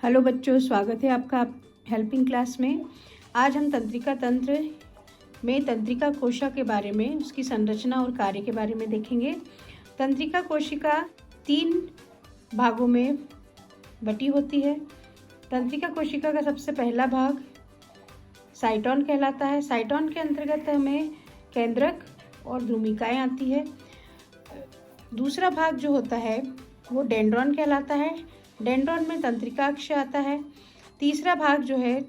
Hello बच्चों, स्वागत है आपका हेल्पिंग क्लास में। आज हम तंत्रिका तंत्र में तंत्रिका कोशिका के बारे में, उसकी संरचना और कार्य के बारे में देखेंगे। तंत्रिका कोशिका 3 भागों में बटी होती है। तंत्रिका कोशिका का सबसे पहला भाग साइटोन कहलाता है। साइटोन के अंतर्गत हमें केंद्रक और ध्रुमिकाएँ आती है। दूसरा भाग जो होता है वो डेंड्रॉन कहलाता है। डेंड्रॉन में तंत्रिकाक्ष आता है। तीसरा भाग जो है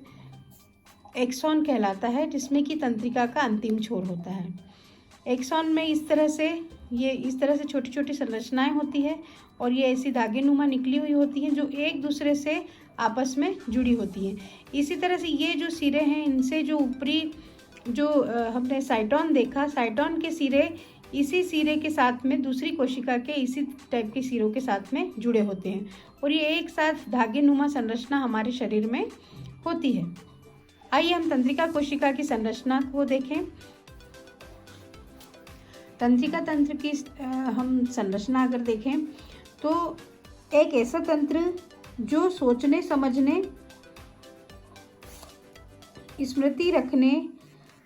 एक्सॉन कहलाता है, जिसमें कि तंत्रिका का अंतिम छोर होता है। एक्सॉन में इस तरह से छोटी छोटी संरचनाएं होती है और ये ऐसी धागेनुमा निकली हुई होती हैं जो एक दूसरे से आपस में जुड़ी होती हैं। इसी तरह से ये जो सिरे हैं, इनसे जो ऊपरी जो हमने साइटोन देखा, साइटोन के सिरे इसी सिरे के साथ में दूसरी कोशिका के इसी टाइप के सिरों के साथ में जुड़े होते हैं और ये एक साथ धागेनुमा संरचना हमारे शरीर में होती है। आइए हम तंत्रिका कोशिका की संरचना को देखें। तंत्रिका तंत्र की हम संरचना अगर देखें तो एक ऐसा तंत्र जो सोचने, समझने, स्मृति रखने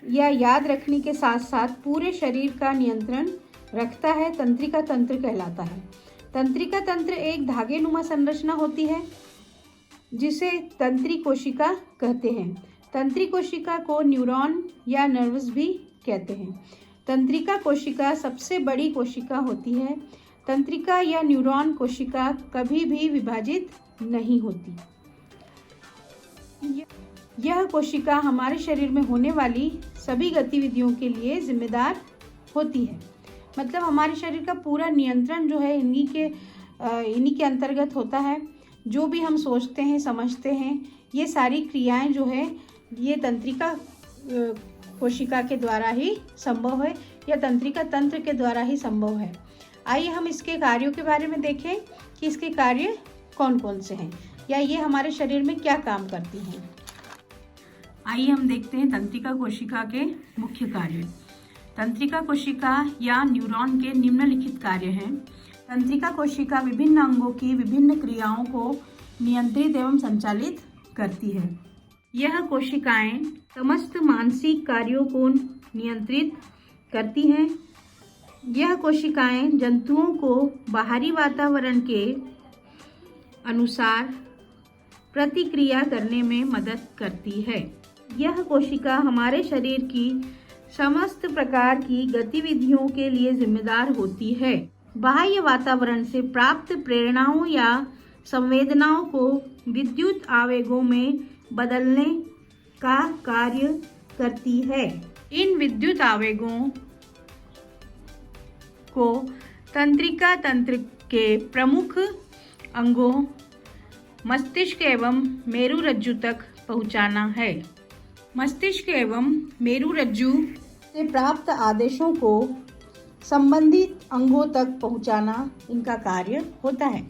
या याद रखने के साथ साथ पूरे शरीर का नियंत्रण रखता है, तंत्रिका तंत्र कहलाता है। तंत्रिका तंत्र एक धागेनुमा संरचना होती है जिसे तंत्री कोशिका कहते हैं। तंत्री कोशिका को न्यूरॉन या नर्व्स भी कहते हैं। तंत्रिका कोशिका सबसे बड़ी कोशिका होती है। तंत्रिका या न्यूरॉन कोशिका कभी भी विभाजित नहीं होती। यह कोशिका हमारे शरीर में होने वाली सभी गतिविधियों के लिए जिम्मेदार होती है। मतलब हमारे शरीर का पूरा नियंत्रण जो है इन्हीं के अंतर्गत होता है। जो भी हम सोचते हैं, समझते हैं, ये सारी क्रियाएं जो है ये तंत्रिका कोशिका के द्वारा ही संभव है या तंत्रिका तंत्र के द्वारा ही संभव है। आइए हम इसके कार्यों के बारे में देखें कि इसके कार्य कौन कौन से हैं या ये हमारे शरीर में क्या काम करती हैं। आइए हम देखते हैं तंत्रिका कोशिका के मुख्य कार्य। तंत्रिका कोशिका या न्यूरॉन के निम्नलिखित कार्य हैं। तंत्रिका कोशिका विभिन्न अंगों की विभिन्न क्रियाओं को नियंत्रित एवं संचालित करती है। यह कोशिकाएं समस्त मानसिक कार्यों को नियंत्रित करती हैं। यह कोशिकाएं जंतुओं को बाहरी वातावरण के अनुसार प्रतिक्रिया करने में मदद करती है। यह कोशिका हमारे शरीर की समस्त प्रकार की गतिविधियों के लिए जिम्मेदार होती है। बाह्य वातावरण से प्राप्त प्रेरणाओं या संवेदनाओं को विद्युत आवेगों में बदलने का कार्य करती है। इन विद्युत आवेगों को तंत्रिका तंत्र के प्रमुख अंगों मस्तिष्क एवं मेरुरज्जु तक पहुंचाना है। मस्तिष्क एवं मेरुरज्जु से प्राप्त आदेशों को संबंधित अंगों तक पहुंचाना इनका कार्य होता है।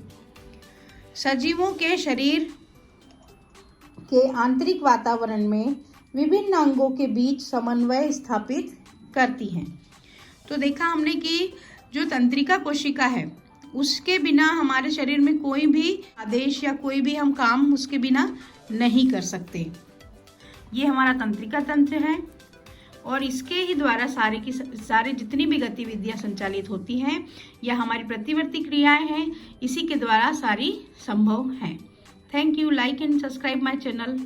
सजीवों के शरीर के आंतरिक वातावरण में विभिन्न अंगों के बीच समन्वय स्थापित करती हैं। तो देखा हमने कि जो तंत्रिका कोशिका है उसके बिना हमारे शरीर में कोई भी आदेश या कोई भी हम काम उसके बिना नहीं कर सकते। ये हमारा तंत्रिका तंत्र है और इसके ही द्वारा सारे जितनी भी गतिविधियां संचालित होती हैं या हमारी प्रतिवर्ती क्रियाएं हैं, इसी के द्वारा सारी संभव हैं। Thank you. Like and subscribe my channel.